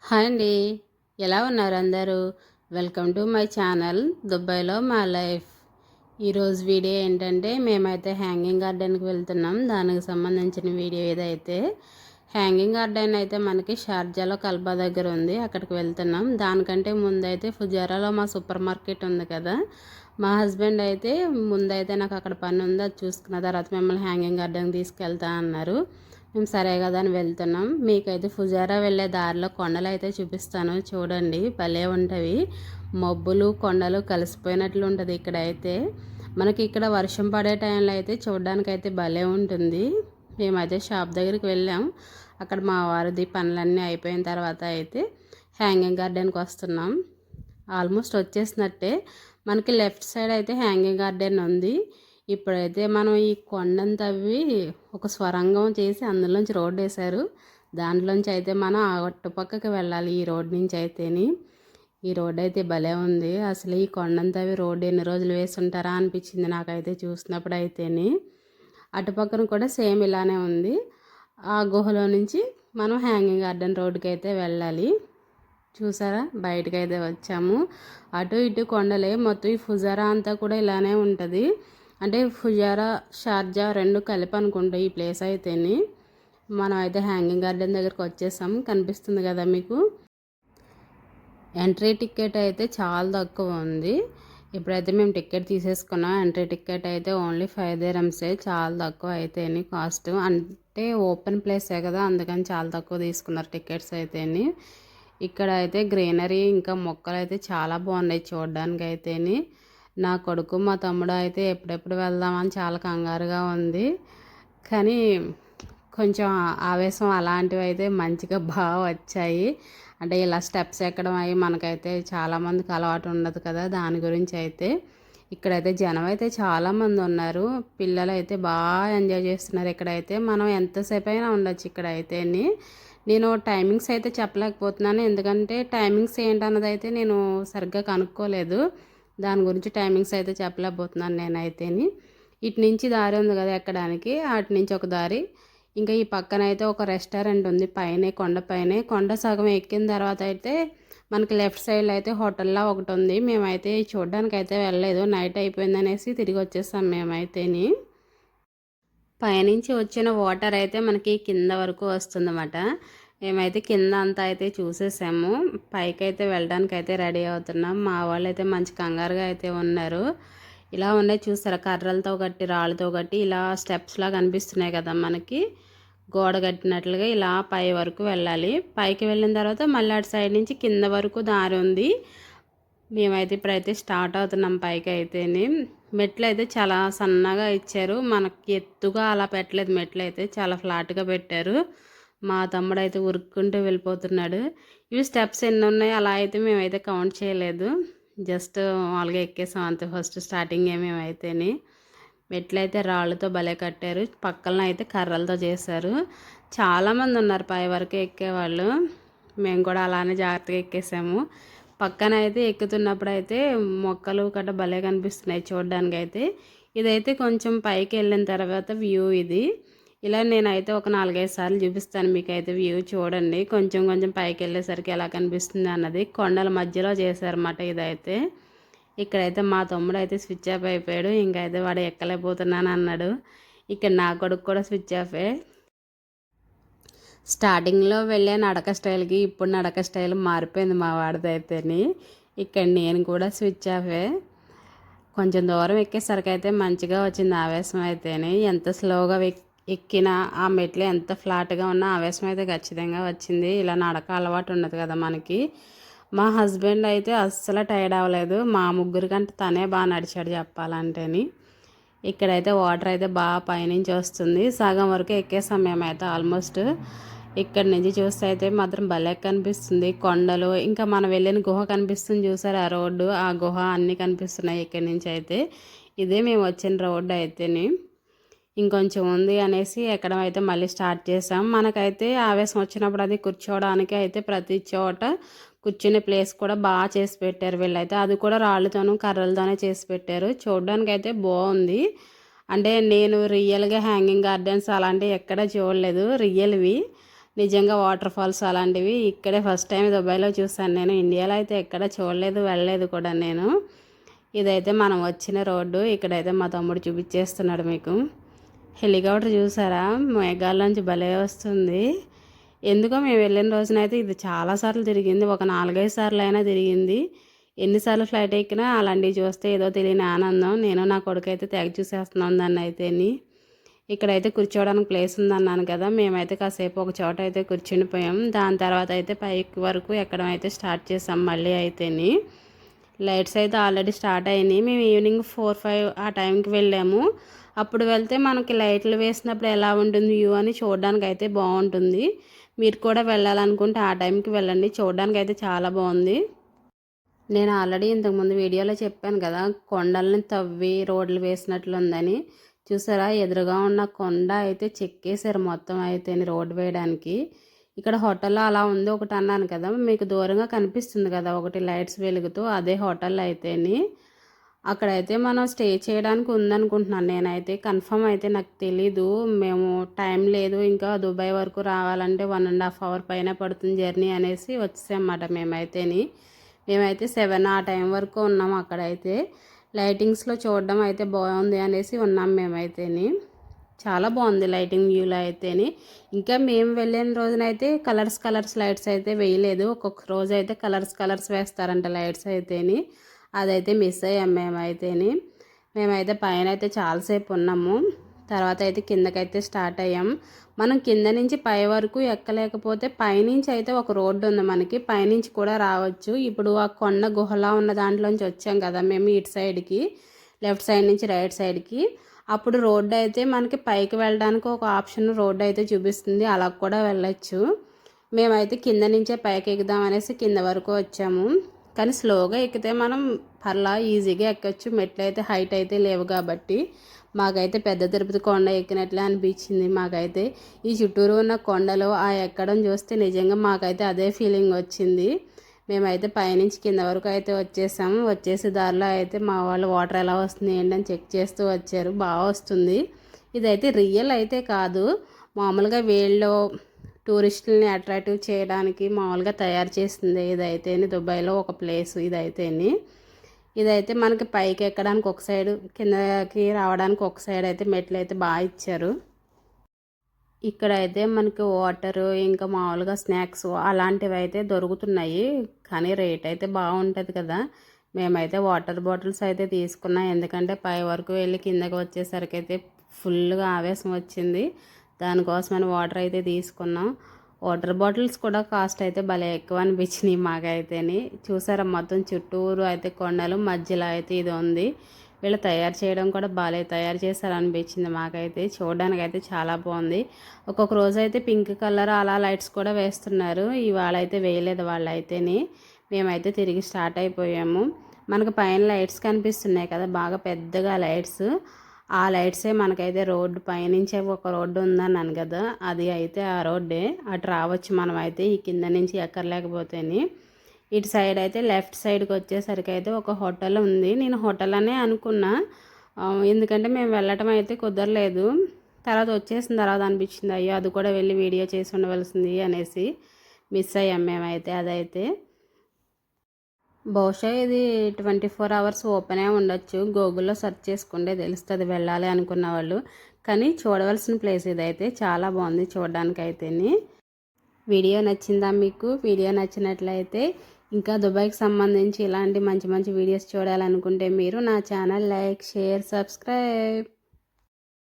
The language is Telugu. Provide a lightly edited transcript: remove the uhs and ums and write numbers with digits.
హాయ్ అండి. ఎలా ఉన్నారు అందరూ? వెల్కమ్ టు మై ఛానల్ దుబాయ్లో మా లైఫ్. ఈరోజు వీడియో ఏంటంటే మేమైతే హ్యాంగింగ్ గార్డెన్కి వెళ్తున్నాం. దానికి సంబంధించిన వీడియో ఏదైతే హ్యాంగింగ్ గార్డెన్ అయితే మనకి షార్జాలో కల్బా దగ్గర ఉంది. అక్కడికి వెళ్తున్నాం. దానికంటే ముందైతే ఫుజారాలో మా సూపర్ మార్కెట్ ఉంది కదా, మా హస్బెండ్ అయితే ముందైతే నాకు అక్కడ పని ఉంది, అది చూసుకున్న తర్వాత మిమ్మల్ని హ్యాంగింగ్ గార్డెన్కి తీసుకెళ్తా అన్నారు. మేము సరే కదా అని వెళ్తున్నాం. మీకైతే ఫుజారా వెళ్ళే దారిలో కొండలు అయితే చూపిస్తాను, చూడండి, భలే ఉంటవి. మబ్బులు కొండలు కలిసిపోయినట్లు ఉంటుంది. ఇక్కడైతే మనకి ఇక్కడ వర్షం పడే టైంలో అయితే చూడడానికి అయితే భలే ఉంటుంది. మేమైతే షాప్ దగ్గరికి వెళ్ళాం. అక్కడ మా వారిది పనులన్నీ అయిపోయిన తర్వాత అయితే హ్యాంగింగ్ గార్డెన్కి వస్తున్నాం. ఆల్మోస్ట్ వచ్చేసినట్టే. మనకి లెఫ్ట్ సైడ్ అయితే హ్యాంగింగ్ గార్డెన్ ఉంది. ఇప్పుడైతే మనం ఈ కొండను తవ్వి ఒక స్వరంగం చేసి అందులోంచి రోడ్డు వేశారు. దాంట్లోంచి అయితే మనం ఆ అట్టుపక్కకి వెళ్ళాలి. ఈ రోడ్ నుంచి అయితేని ఈ రోడ్ అయితే భలే ఉంది. అసలు ఈ కొండను తవ్వి రోడ్డు ఎన్ని రోజులు వేసి ఉంటారా అనిపించింది నాకైతే చూసినప్పుడు అయితేని. అటుపక్కన కూడా సేమ్ ఇలానే ఉంది. ఆ గుహలో నుంచి మనం హ్యాంగింగ్ గార్డెన్ రోడ్డుకి అయితే వెళ్ళాలి. చూసారా, బయటకు అయితే వచ్చాము. అటు ఇటు కొండలే. మొత్తం ఈ ఫుజారా అంతా కూడా ఇలానే ఉంటుంది. అంటే ఫుజారా షార్జా రెండు కలిపి అనుకుంటా ఈ ప్లేస్ అయితేని. మనం అయితే హ్యాంగింగ్ గార్డెన్ దగ్గరికి వచ్చేసాం. కనిపిస్తుంది కదా మీకు. ఎంట్రీ టికెట్ అయితే చాలా తక్కువ ఉంది. ఇప్పుడైతే మేము టికెట్ తీసేసుకున్నాం. ఎంట్రీ టికెట్ అయితే ఓన్లీ 5 dirhamsే. చాలా తక్కువ అయితేని కాస్ట్. అంటే ఓపెన్ ప్లేసే కదా, అందుకని చాలా తక్కువ తీసుకున్నారు టికెట్స్ అయితేని. ఇక్కడ అయితే గ్రీనరీ ఇంకా మొక్కలు అయితే చాలా బాగున్నాయి చూడడానికి అయితేని. నా కొడుకు మా తమ్ముడు అయితే ఎప్పుడెప్పుడు వెళ్దామని చాలా కంగారుగా ఉంది. కానీ కొంచెం ఆవేశం అలాంటివి అయితే మంచిగా బాగా వచ్చాయి. అంటే ఇలా స్టెప్స్ ఎక్కడం అవి మనకైతే చాలామందికి అలవాటు ఉండదు కదా, దాని గురించి అయితే. ఇక్కడైతే జనం అయితే చాలామంది ఉన్నారు. పిల్లలు అయితే బాగా ఎంజాయ్ చేస్తున్నారు. ఇక్కడైతే మనం ఎంతసేపు అయినా ఉండొచ్చు ఇక్కడైతేని. నేను టైమింగ్స్ అయితే చెప్పలేకపోతున్నాను, ఎందుకంటే టైమింగ్స్ ఏంటన్నది అయితే నేను సరిగ్గా కనుక్కోలేదు. దాని గురించి టైమింగ్స్ అయితే చెప్పలేకపోతున్నాను నేనైతేని. ఇటు నుంచి దారి ఉంది కదా ఎక్కడానికి, అటు నుంచి ఒక దారి. ఇంకా ఈ పక్కన అయితే ఒక రెస్టారెంట్ ఉంది పైనే, కొండపైనే. కొండ సగం ఎక్కిన తర్వాత అయితే మనకి లెఫ్ట్ సైడ్లో అయితే హోటల్లా ఒకటి ఉంది. మేమైతే చూడడానికి అయితే వెళ్ళలేదు, నైట్ అయిపోయిందనేసి తిరిగి వచ్చేసాం మేమైతేని. పైనుంచి వచ్చిన వాటర్ అయితే మనకి కింద వరకు వస్తుందన్నమాట. మేమైతే కింద అంతా అయితే చూసేసాము. పైకి అయితే వెళ్ళడానికి అయితే రెడీ అవుతున్నాం. మా వాళ్ళు అయితే మంచి కంగారుగా అయితే ఉన్నారు. ఇలా ఉన్నాయి చూసారా, కర్రలతో కట్టి రాళ్ళతో కట్టి ఇలా స్టెప్స్ లాగా కనిపిస్తున్నాయి కదా మనకి, గోడ కట్టినట్లుగా. ఇలా పై వరకు వెళ్ళాలి. పైకి వెళ్ళిన తర్వాత మళ్ళీ అటు సైడ్ నుంచి కింద వరకు దారి ఉంది. మేమైతే ఇప్పుడైతే స్టార్ట్ అవుతున్నాం పైకి అయితేనే. మెట్లు అయితే చాలా సన్నగా ఇచ్చారు, మనకి ఎత్తుగా అలా పెట్టలేదు. మెట్లు అయితే చాలా ఫ్లాట్గా పెట్టారు. మా తమ్ముడు అయితే ఉరుక్కుంటూ వెళ్ళిపోతున్నాడు. ఇవి స్టెప్స్ ఎన్ని ఉన్నాయి అలా అయితే మేమైతే కౌంట్ చేయలేదు, జస్ట్ మామూలుగా ఎక్కేసాం అంతే ఫస్ట్ స్టార్టింగ్ మేమైతేని. మెట్లు అయితే రాళ్ళతో భలే కట్టారు, పక్కన అయితే కర్రలతో చేశారు. చాలామంది ఉన్నారు పై వరకు ఎక్కేవాళ్ళు. మేము కూడా అలానే జాగ్రత్తగా ఎక్కేసాము. పక్కన అయితే ఎక్కుతున్నప్పుడు అయితే మొక్కలు గట్రా భలే కనిపిస్తున్నాయి చూడడానికి అయితే. ఇదైతే కొంచెం పైకి వెళ్ళిన తర్వాత వ్యూ ఇది. ఇలా నేనైతే ఒక 4-5 సార్లు చూపిస్తాను మీకైతే వ్యూ చూడండి. కొంచెం కొంచెం పైకి వెళ్ళేసరికి ఎలా కనిపిస్తుంది అన్నది. కొండల మధ్యలో చేశారన్నమాట ఇదైతే. ఇక్కడైతే మా తమ్ముడు అయితే స్విచ్ ఆఫ్ అయిపోయాడు. ఇంకైతే వాడు ఎక్కలేకపోతున్నాను అన్నాడు. ఇక్కడ నా కొడుకు కూడా స్విచ్ ఆఫే. స్టార్టింగ్లో వెళ్ళే నడక స్టైల్కి ఇప్పుడు నడక స్టైల్ మారిపోయింది మా వాడిదైతేని. ఇక్కడ నేను కూడా స్విచ్ ఆఫే. కొంచెం దూరం ఎక్కేసరికి అయితే మంచిగా వచ్చింది ఆవేశం అయితేనే. ఎంత స్లోగా ఎక్కినా ఆ మెట్లు ఎంత ఫ్లాట్గా ఉన్నా ఆవేశం అయితే ఖచ్చితంగా వచ్చింది. ఇలా నడక అలవాటు ఉండదు కదా మనకి. మా హస్బెండ్ అయితే అస్సలు టైర్డ్ అవ్వలేదు. మా ముగ్గురి కంటే తనే బాగా నడిచాడు చెప్పాలంటేని. ఇక్కడైతే వాటర్ అయితే బాగా పైనుంచి వస్తుంది. సగం వరకు ఎక్కేసాం మేమైతే ఆల్మోస్ట్. ఇక్కడ నుంచి చూస్తే అయితే మాత్రం భలే కనిపిస్తుంది కొండలు. ఇంకా మనం వెళ్ళిన గుహ కనిపిస్తుంది చూసారు, ఆ రోడ్డు, ఆ గుహ అన్నీ కనిపిస్తున్నాయి ఇక్కడి నుంచి అయితే. ఇదే మేము వచ్చిన రోడ్డు అయితేని. ఇంకొంచెం ఉంది అనేసి ఎక్కడం అయితే మళ్ళీ స్టార్ట్ చేసాం. మనకైతే ఆవేశం వచ్చినప్పుడు అది కూర్చోవడానికి అయితే ప్రతి చోట కూర్చునే ప్లేస్ కూడా బాగా చేసి పెట్టారు వీళ్ళైతే. అది కూడా రాళ్ళతోనూ కర్రలతోనే చేసి పెట్టారు. చూడడానికి అయితే బాగుంది. అంటే నేను రియల్గా హ్యాంగింగ్ గార్డెన్స్ అలాంటివి ఎక్కడ చూడలేదు రియల్వి. నిజంగా వాటర్ ఫాల్స్ అలాంటివి ఇక్కడే ఫస్ట్ టైం దుబాయ్లో చూసాను నేను. ఇండియాలో అయితే ఎక్కడ చూడలేదు, వెళ్ళలేదు కూడా నేను. ఇదైతే మనం వచ్చిన రోడ్డు. ఇక్కడైతే మా తమ్ముడు చూపించేస్తున్నాడు మీకు. హెలికాప్టర్ చూసారా, మేఘాల్లోంచి భలే వస్తుంది. ఎందుకో మేము వెళ్ళిన రోజునైతే ఇది చాలాసార్లు తిరిగింది, ఒక 4-5 సార్లు అయినా తిరిగింది. ఎన్నిసార్లు ఫ్లైట్ ఎక్కినా అలాంటివి చూస్తే ఏదో తెలియని ఆనందం. నేను నా కొడుకు అయితే తెగ చూసేస్తున్నాం దాన్ని అయితేని. ఇక్కడైతే కూర్చోవడానికి ప్లేస్ ఉందన్నాను కదా, మేమైతే కాసేపు ఒక చోట అయితే కూర్చునిపోయాం. దాని తర్వాత అయితే పైకి వరకు ఎక్కడం అయితే స్టార్ట్ చేసాం మళ్ళీ అయితేని. లైట్స్ అయితే ఆల్రెడీ స్టార్ట్ అయినాయి. మేము ఈవినింగ్ 4-5 ఆ టైంకి వెళ్ళాము. అప్పుడు వెళ్తే మనకి లైట్లు వేసినప్పుడు ఎలా ఉంటుంది వ్యూ అని చూడడానికి అయితే బాగుంటుంది. మీరు కూడా వెళ్ళాలనుకుంటే ఆ టైంకి వెళ్ళండి, చూడడానికి అయితే చాలా బాగుంది. నేను ఆల్రెడీ ఇంతకుముందు వీడియోలో చెప్పాను కదా, కొండల్ని తవ్వి రోడ్లు వేసినట్లుందని. చూసారా, ఎదురుగా ఉన్న కొండ అయితే చెక్కేశారు మొత్తం అయితే రోడ్డు వేయడానికి. ఇక్కడ హోటల్ అలా ఉంది ఒకటి అన్నాను కదా, మీకు దూరంగా కనిపిస్తుంది కదా ఒకటి లైట్స్ వెలుగుతూ, అదే హోటల్ అయితేని. అక్కడైతే మనం స్టే చేయడానికి ఉందనుకుంటున్నాను నేనైతే. కన్ఫర్మ్ అయితే నాకు తెలీదు. మేము టైం లేదు, ఇంకా దుబాయ్ వరకు రావాలంటే 1.5 అవర్ పైన పడుతుంది జర్నీ అనేసి వచ్చేసామన్నమాట మేమైతే 7 ఆ టైం వరకు ఉన్నాం అక్కడైతే. లైటింగ్స్లో చూడడం అయితే బాగుంది అనేసి ఉన్నాం మేమైతేని. చాలా బాగుంది లైటింగ్ వ్యూలో అయితేని. ఇంకా మేము వెళ్ళిన రోజునైతే కలర్స్ లైట్స్ అయితే వేయలేదు. ఒక్కొక్క రోజు అయితే కలర్స్ వేస్తారంట లైట్స్ అయితేని. అదైతే మిస్ అయ్యాం మేమైతే పైన అయితే చాలాసేపు ఉన్నాము. తర్వాత అయితే కిందకైతే స్టార్ట్ అయ్యాం. మనం కింద నుంచి పై వరకు ఎక్కలేకపోతే పైనుంచి అయితే ఒక రోడ్డు ఉంది మనకి, పైనుంచి కూడా రావచ్చు. ఇప్పుడు ఆ కొండ గుహలా ఉన్న దాంట్లోంచి వచ్చాం కదా మేము ఇటు సైడ్కి, లెఫ్ట్ సైడ్ నుంచి రైట్ సైడ్కి. అప్పుడు రోడ్డు అయితే మనకి పైకి వెళ్ళడానికి ఒక ఆప్షన్ రోడ్డు అయితే చూపిస్తుంది, అలా కూడా వెళ్ళచ్చు. మేమైతే కింద నుంచే పైకి ఎక్కుదాం అనేసి కింద వరకు వచ్చాము. కానీ స్లోగా ఎక్కితే మనం ఈజీగా ఎక్కచ్చు, మెట్లు అయితే హైట్ అయితే లేవు కాబట్టి. మాకైతే పెద్ద తిరుపతి కొండ ఎక్కినట్లే అనిపించింది. మాకైతే ఈ చుట్టూరు ఉన్న కొండలు ఆ ఎక్కడం చూస్తే నిజంగా మాకైతే అదే ఫీలింగ్ వచ్చింది. మేమైతే పైనుంచి కింద వరకు అయితే వచ్చేసాము. వచ్చేసి దారిలో అయితే మా వాళ్ళు వాటర్ ఎలా వస్తుంది ఏంటని చెక్ చేస్తూ వచ్చారు. బాగా వస్తుంది. ఇదైతే రియల్ అయితే కాదు, మామూలుగా వీళ్ళు టూరిస్టులని అట్రాక్టివ్ చేయడానికి మామూలుగా తయారు చేసింది ఇదైతేని. దుబాయ్లో ఒక ప్లేస్ ఇదైతే మనకి పైకి ఎక్కడానికి ఒక సైడు, కిందకి రావడానికి ఒక సైడ్ అయితే మెట్లు అయితే బాగా ఇచ్చారు. ఇక్కడైతే మనకి వాటరు ఇంకా మామూలుగా స్నాక్స్ అలాంటివి అయితే దొరుకుతున్నాయి, కానీ రేట్ అయితే బాగుంటుంది కదా. మేమైతే వాటర్ బాటిల్స్ అయితే తీసుకున్నాం, ఎందుకంటే పై వరకు వెళ్ళి కిందకి వచ్చేసరికి అయితే ఫుల్గా ఆవేశం వచ్చింది. దానికోసమని వాటర్ అయితే తీసుకున్నాం. వాటర్ బాటిల్స్ కూడా కాస్ట్ అయితే భలే ఎక్కువ అనిపించినాయి మాకైతేని. చూసారా, మొత్తం చుట్టూరు అయితే కొండలు, మధ్యలో అయితే ఇది ఉంది. వీళ్ళు తయారు చేయడం కూడా బాగా తయారు చేశారనిపించింది మాకైతే. చూడడానికి అయితే చాలా బాగుంది. ఒక్కొక్క రోజు అయితే పింక్ కలర్ అలా లైట్స్ కూడా వేస్తున్నారు, ఇవాళ అయితే వేయలేదు వాళ్ళైతేని. మేమైతే తిరిగి స్టార్ట్ అయిపోయాము. మనకు పైన లైట్స్ కనిపిస్తున్నాయి కదా బాగా పెద్దగా లైట్స్, ఆ లైట్సే మనకైతే రోడ్డు పైనుంచే ఒక రోడ్డు ఉందన్నాను కదా, అది అయితే ఆ రోడ్డే. అటు రావచ్చు మనం అయితే ఈ కింద నుంచి ఎక్కర్లేకపోతేని. ఇటు సైడ్ అయితే లెఫ్ట్ సైడ్కి వచ్చేసరికి అయితే ఒక హోటల్ ఉంది. నేను హోటల్ అనే అనుకున్నా, ఎందుకంటే మేము వెళ్ళటం అయితే కుదరలేదు. తర్వాత వచ్చేసిన తర్వాత అనిపించింది, అయ్యో అది కూడా వెళ్ళి వీడియో చేసి ఉండవలసింది అనేసి. మిస్ అయ్యాం మేమైతే అదైతే. బహుశా ఇది 24 అవర్స్ ఓపెనే ఉండొచ్చు, గూగుల్లో సెర్చ్ చేసుకుంటే తెలుస్తుంది వెళ్ళాలి అనుకున్న వాళ్ళు. కానీ చూడవలసిన ప్లేస్ ఇదైతే, చాలా బాగుంది చూడడానికి అయితేని. వీడియో నచ్చిందా మీకు? వీడియో నచ్చినట్లయితే ఇంకా దుబాయ్కి సంబంధించి ఇలాంటి మంచి మంచి వీడియోస్ చూడాలనుకుంటే మీరు నా ఛానల్ లైక్, షేర్, సబ్స్క్రైబ్.